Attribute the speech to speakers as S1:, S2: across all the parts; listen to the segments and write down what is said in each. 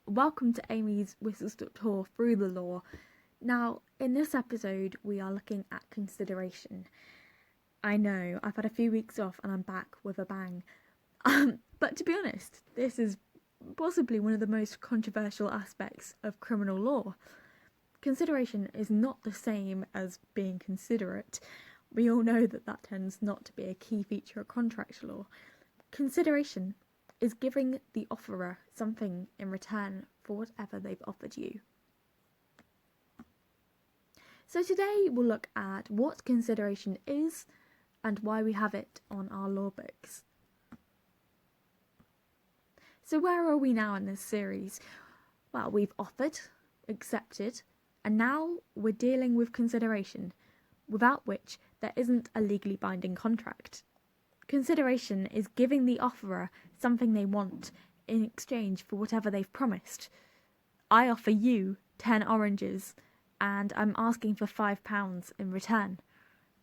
S1: Welcome to Amy's whistle-stop tour through the law. Now, in this episode, we are looking at consideration. I know, I've had a few weeks off and I'm back with a bang. But to be honest, this is possibly one of the most controversial aspects of criminal law. Consideration is not the same as being considerate. We all know that tends not to be a key feature of contract law. Consideration is giving the offerer something in return for whatever they've offered you. So today we'll look at what consideration is and why we have it on our law books. So where are we now in this series? Well, we've offered, accepted, and now we're dealing with consideration, without which there isn't a legally binding contract. Consideration is giving the offerer something they want in exchange for whatever they've promised. I offer you 10 oranges and I'm asking for £5 in return.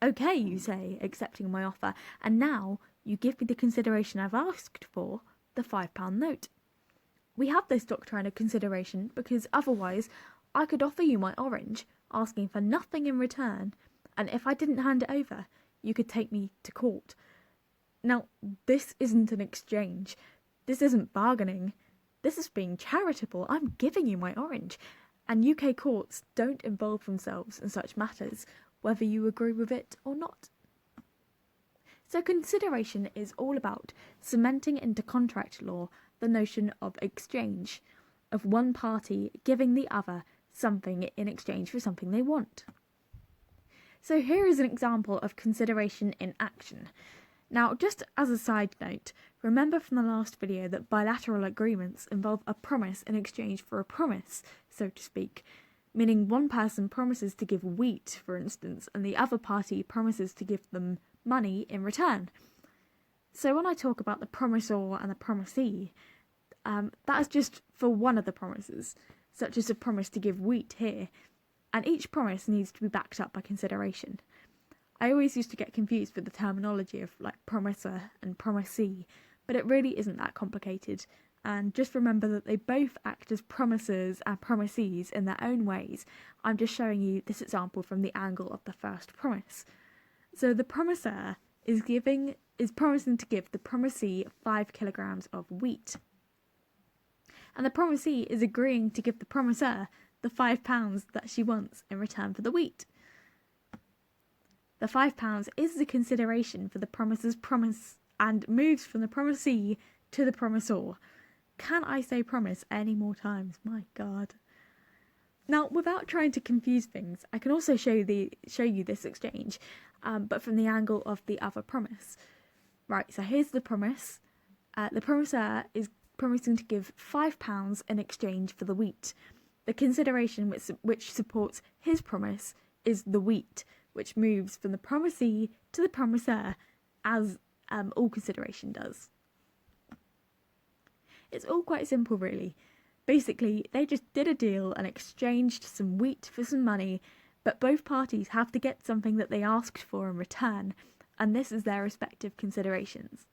S1: Okay, you say, accepting my offer, and now you give me the consideration I've asked for, the £5 note. We have this doctrine of consideration because otherwise I could offer you my orange, asking for nothing in return, and if I didn't hand it over, you could take me to court. Now, this isn't an exchange. This isn't bargaining. This is being charitable. I'm giving you my orange. And UK courts don't involve themselves in such matters, whether you agree with it or not. So consideration is all about cementing into contract law the notion of exchange, of one party giving the other something in exchange for something they want. So here is an example of consideration in action. Now, just as a side note, remember from the last video that bilateral agreements involve a promise in exchange for a promise, so to speak, meaning one person promises to give wheat, for instance, and the other party promises to give them money in return. So when I talk about the promisor and the promisee, that is just for one of the promises, such as a promise to give wheat here, and each promise needs to be backed up by consideration. I always used to get confused with the terminology of like promiser and promisee, but it really isn't that complicated. And just remember that they both act as promisers and promisees in their own ways. I'm just showing you this example from the angle of the first promise. So the promiser is promising to give the promisee 5 kilograms of wheat. And the promisee is agreeing to give the promiser the £5 that she wants in return for the wheat. The £5 is the consideration for the promiser's promise and moves from the promisee to the promisor. Can I say promise any more times? My God. Now, without trying to confuse things, I can also show you this exchange, but from the angle of the other promise. Right, so here's the promise. The promiser is promising to give £5 in exchange for the wheat. The consideration which supports his promise is the wheat, which moves from the promisee to the promiser, as all consideration does. It's all quite simple, really. Basically, they just did a deal and exchanged some wheat for some money, but both parties have to get something that they asked for in return, and this is their respective considerations.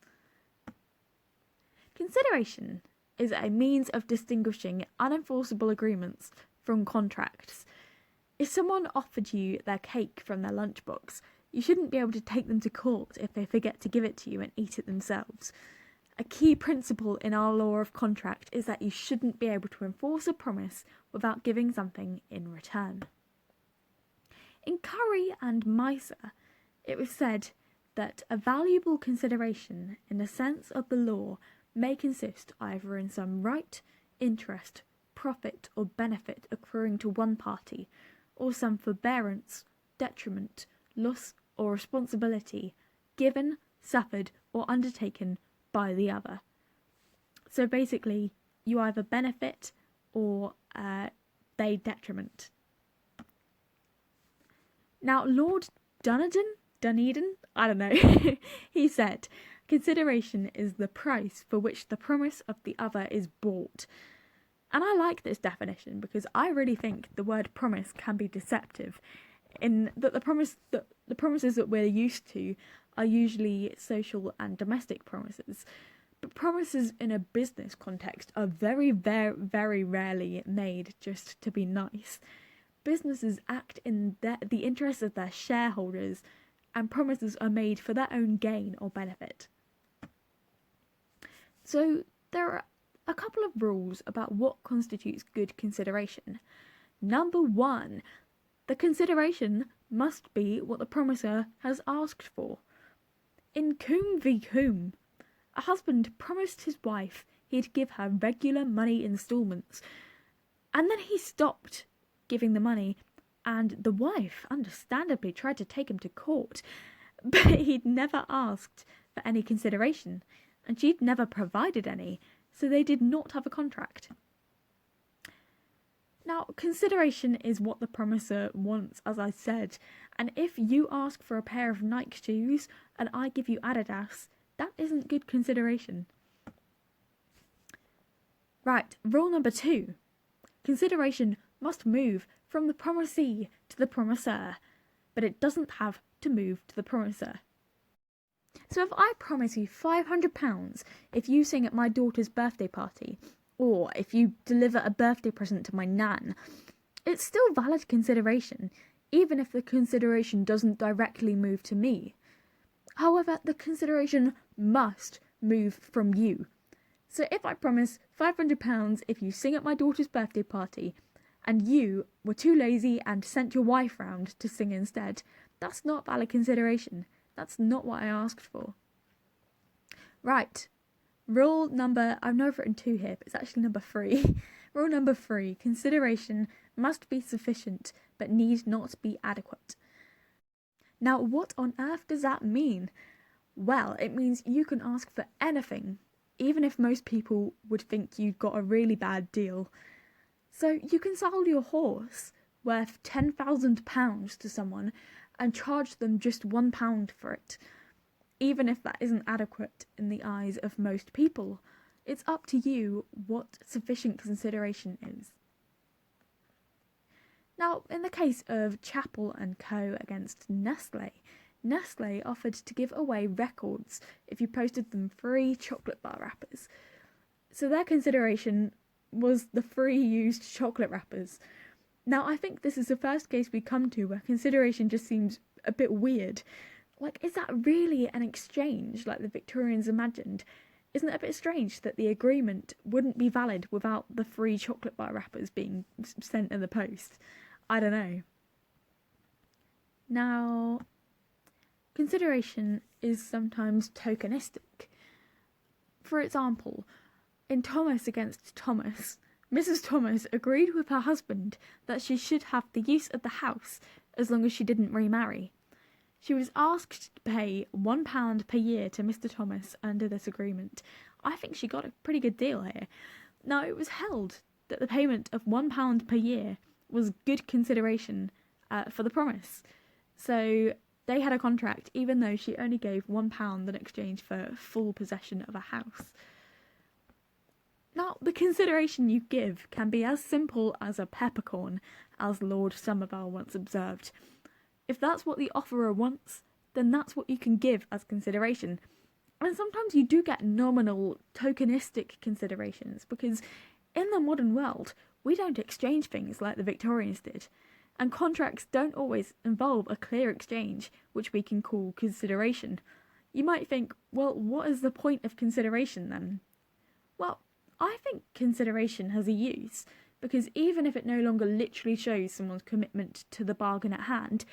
S1: Consideration is a means of distinguishing unenforceable agreements from contracts. If someone offered you their cake from their lunchbox, you shouldn't be able to take them to court if they forget to give it to you and eat it themselves. A key principle in our law of contract is that you shouldn't be able to enforce a promise without giving something in return. In Curry and Miser, it was said that a valuable consideration in the sense of the law may consist either in some right, interest, profit or benefit accruing to one party, or some forbearance, detriment, loss or responsibility given, suffered or undertaken by the other. So basically, you either benefit or they detriment. Now, Lord Dunedin, I don't know, he said, consideration is the price for which the promise of the other is bought. And I like this definition because I really think the word promise can be deceptive, in that the promises that we're used to are usually social and domestic promises. But promises in a business context are very, very, very rarely made just to be nice. Businesses act in the interests of their shareholders, and promises are made for their own gain or benefit. So there are a couple of rules about what constitutes good consideration. Number 1, the consideration must be what the promiser has asked for. In Coombe v. Coombe, a husband promised his wife he'd give her regular money instalments, and then he stopped giving the money, and the wife understandably tried to take him to court, but he'd never asked for any consideration, and she'd never provided any, so they did not have a contract. Now, consideration is what the promiser wants, as I said, and if you ask for a pair of Nike shoes and I give you Adidas, that isn't good consideration. Right, rule number 2. Consideration must move from the promisee to the promisor, but it doesn't have to move to the promiser. So if I promise you £500 if you sing at my daughter's birthday party, or if you deliver a birthday present to my nan, it's still valid consideration, even if the consideration doesn't directly move to me. However, the consideration must move from you. So if I promise £500 if you sing at my daughter's birthday party, and you were too lazy and sent your wife round to sing instead, that's not valid consideration. That's not what I asked for. Right. Rule number, I've now written 2 here, but it's actually number 3. Rule number 3, consideration must be sufficient, but need not be adequate. Now, what on earth does that mean? Well, it means you can ask for anything, even if most people would think you've got a really bad deal. So you can sell your horse worth £10,000 to someone and charge them just £1 for it, even if that isn't adequate in the eyes of most people. It's up to you what sufficient consideration is. Now, in the case of Chappell & Co. against Nestle, Nestle offered to give away records if you posted them free chocolate bar wrappers. So their consideration was the free used chocolate wrappers. Now, I think this is the first case we come to where consideration just seems a bit weird. Like, is that really an exchange like the Victorians imagined? Isn't it a bit strange that the agreement wouldn't be valid without the free chocolate bar wrappers being sent in the post? I don't know. Now, consideration is sometimes tokenistic. For example, in Thomas against Thomas, Mrs. Thomas agreed with her husband that she should have the use of the house as long as she didn't remarry. She was asked to pay £1 per year to Mr. Thomas under this agreement. I think she got a pretty good deal here. Now, it was held that the payment of £1 per year was good consideration for the promise. So they had a contract even though she only gave £1 in exchange for full possession of a house. Now, the consideration you give can be as simple as a peppercorn, as Lord Somerville once observed. If that's what the offerer wants, then that's what you can give as consideration. And sometimes you do get nominal, tokenistic considerations, because in the modern world, we don't exchange things like the Victorians did, and contracts don't always involve a clear exchange, which we can call consideration. You might think, well, what is the point of consideration then? Well, I think consideration has a use, because even if it no longer literally shows someone's commitment to the bargain at hand,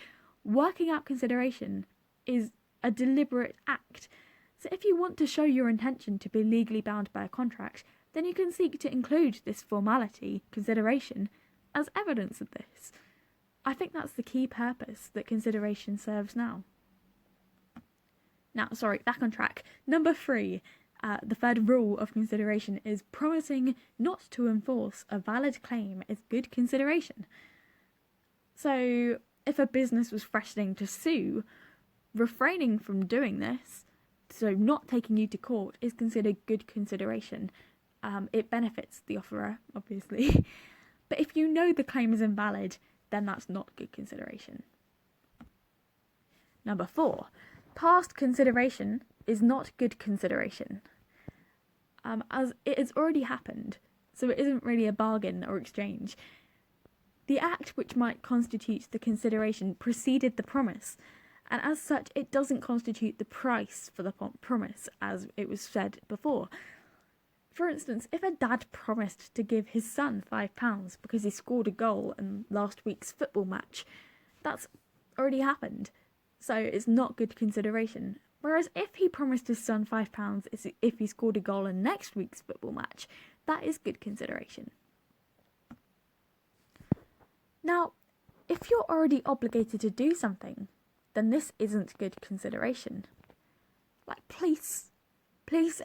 S1: working out consideration is a deliberate act. So if you want to show your intention to be legally bound by a contract, then you can seek to include this formality, consideration, as evidence of this. I think that's the key purpose that consideration serves now. Now, back on track. Number 3. The third rule of consideration is promising not to enforce a valid claim is good consideration. So, if a business was threatening to sue, refraining from doing this, so not taking you to court, is considered good consideration. It benefits the offerer, obviously. But if you know the claim is invalid, then that's not good consideration. Number 4. Past consideration is not good consideration. as it has already happened, so it isn't really a bargain or exchange. The act which might constitute the consideration preceded the promise, and as such it doesn't constitute the price for the promise, as it was said before. For instance, if a dad promised to give his son £5 because he scored a goal in last week's football match, that's already happened, so it's not good consideration. Whereas if he promised his son £5 if he scored a goal in next week's football match, that is good consideration. Now, if you're already obligated to do something, then this isn't good consideration. Like police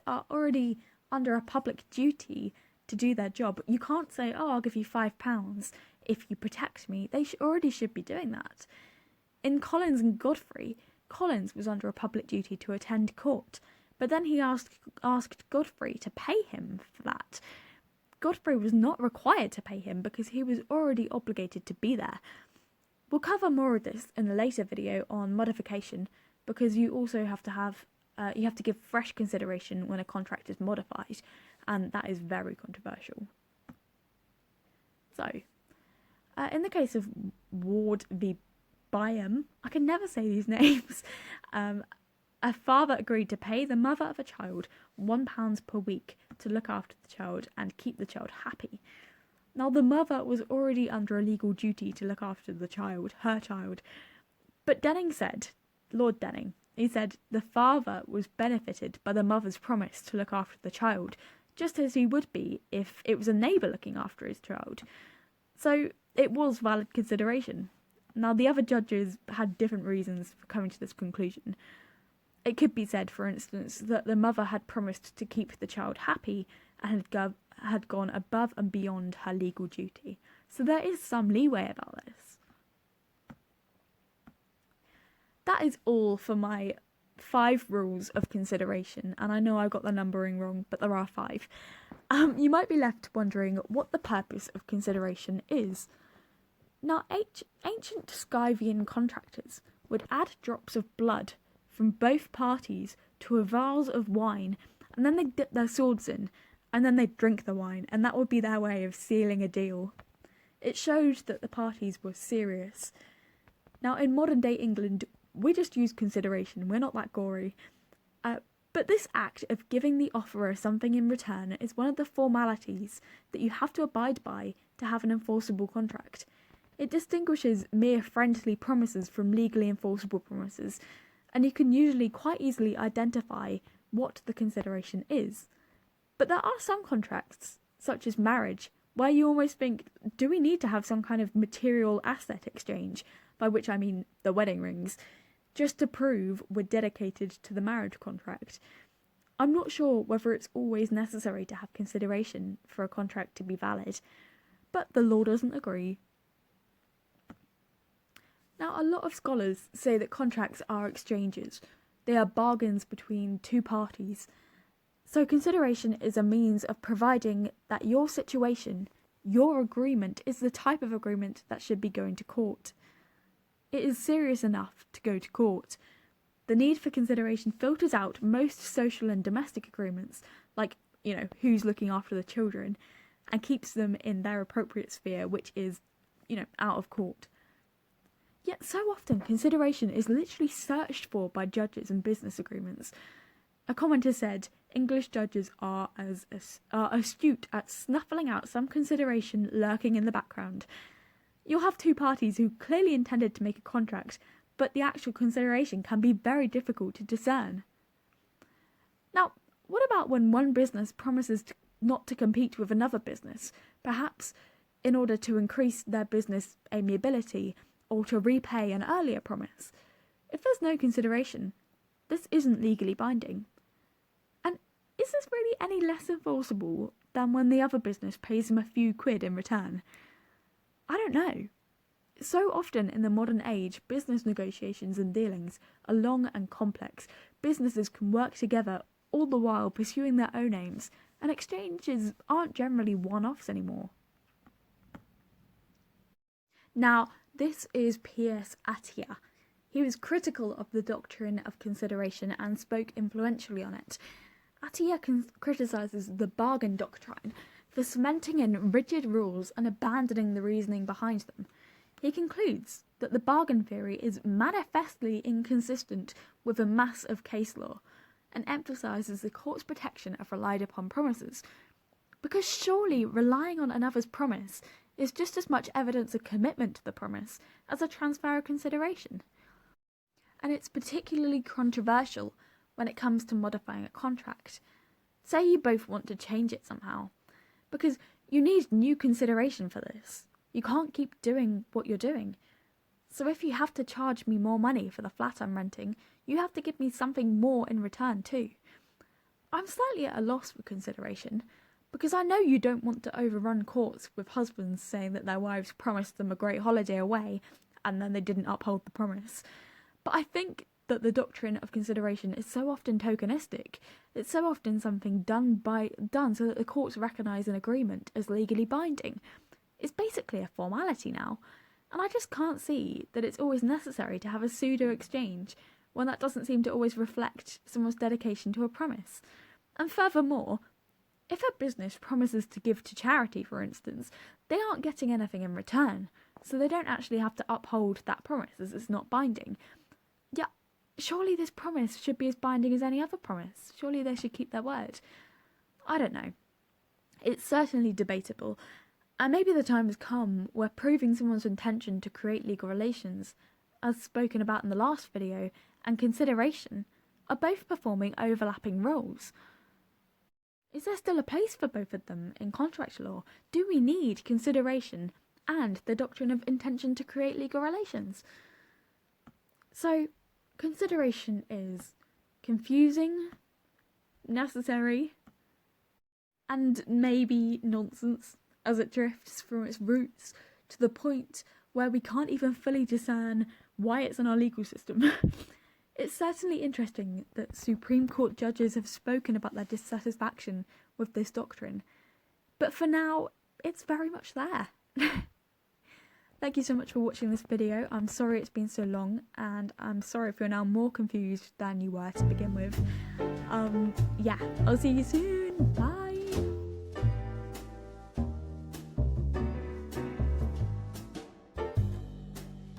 S1: are already under a public duty to do their job. You can't say, oh, I'll give you £5 if you protect me. They already should be doing that. In Collins and Godfrey, Collins was under a public duty to attend court, but then he asked Godfrey to pay him for that. Godfrey was not required to pay him because he was already obligated to be there. We'll cover more of this in a later video on modification, because you also have to give fresh consideration when a contract is modified, and that is very controversial. So, in the case of Ward v. Byam, I can never say these names, a father agreed to pay the mother of a child £1 per week to look after the child and keep the child happy. Now, the mother was already under a legal duty to look after the child, her child, but Lord Denning, he said the father was benefited by the mother's promise to look after the child, just as he would be if it was a neighbour looking after his child. So it was valid consideration. Now, the other judges had different reasons for coming to this conclusion. It could be said, for instance, that the mother had promised to keep the child happy and had gone above and beyond her legal duty. So there is some leeway about this. That is all for my 5 rules of consideration, and I know I got the numbering wrong, but there are 5. You might be left wondering what the purpose of consideration is. Now, ancient Scythian contractors would add drops of blood from both parties to a vase of wine, and then they'd dip their swords in, and then they'd drink the wine, and that would be their way of sealing a deal. It showed that the parties were serious. Now, in modern-day England, we just use consideration, we're not that gory. But this act of giving the offerer something in return is one of the formalities that you have to abide by to have an enforceable contract. It distinguishes mere friendly promises from legally enforceable promises, and you can usually quite easily identify what the consideration is. But there are some contracts, such as marriage, where you almost think, do we need to have some kind of material asset exchange, by which I mean the wedding rings, just to prove we're dedicated to the marriage contract? I'm not sure whether it's always necessary to have consideration for a contract to be valid, but the law doesn't agree. Now, a lot of scholars say that contracts are exchanges. They are bargains between two parties. So consideration is a means of providing that your situation, your agreement, is the type of agreement that should be going to court. It is serious enough to go to court. The need for consideration filters out most social and domestic agreements, like, who's looking after the children, and keeps them in their appropriate sphere, which is, out of court. Yet so often consideration is literally searched for by judges in business agreements. A commenter said, English judges are astute at snuffling out some consideration lurking in the background. You'll have two parties who clearly intended to make a contract, but the actual consideration can be very difficult to discern. Now, what about when one business promises not to compete with another business, perhaps in order to increase their business amiability, or to repay an earlier promise? If there's no consideration, this isn't legally binding. And is this really any less enforceable than when the other business pays them a few quid in return? I don't know. So often in the modern age, business negotiations and dealings are long and complex. Businesses can work together all the while pursuing their own aims, and exchanges aren't generally one-offs anymore. Now, this is P.S. Atiyah. He was critical of the doctrine of consideration and spoke influentially on it. Atiyah criticises the bargain doctrine for cementing in rigid rules and abandoning the reasoning behind them. He concludes that the bargain theory is manifestly inconsistent with a mass of case law, and emphasises the court's protection of relied upon promises, because surely relying on another's promise is just as much evidence of commitment to the promise as a transfer of consideration. And it's particularly controversial when it comes to modifying a contract. Say you both want to change it somehow, because you need new consideration for this. You can't keep doing what you're doing. So if you have to charge me more money for the flat I'm renting, you have to give me something more in return too. I'm slightly at a loss for consideration, because I know you don't want to overrun courts with husbands saying that their wives promised them a great holiday away and then they didn't uphold the promise. But I think that the doctrine of consideration is so often tokenistic. It's so often something done so that the courts recognise an agreement as legally binding. It's basically a formality now, and I just can't see that it's always necessary to have a pseudo-exchange when that doesn't seem to always reflect someone's dedication to a promise. And furthermore, if a business promises to give to charity, for instance, they aren't getting anything in return, so they don't actually have to uphold that promise as it's not binding. Yeah, surely this promise should be as binding as any other promise. Surely they should keep their word. I don't know. It's certainly debatable, and maybe the time has come where proving someone's intention to create legal relations, as spoken about in the last video, and consideration are both performing overlapping roles. Is there still a place for both of them in contract law? Do we need consideration and the doctrine of intention to create legal relations? So, consideration is confusing, necessary, and maybe nonsense as it drifts from its roots to the point where we can't even fully discern why it's in our legal system. It's certainly interesting that Supreme Court judges have spoken about their dissatisfaction with this doctrine, but for now, it's very much there. Thank you so much for watching this video. I'm sorry it's been so long, and I'm sorry if you're now more confused than you were to begin with. Yeah, I'll see you soon. Bye!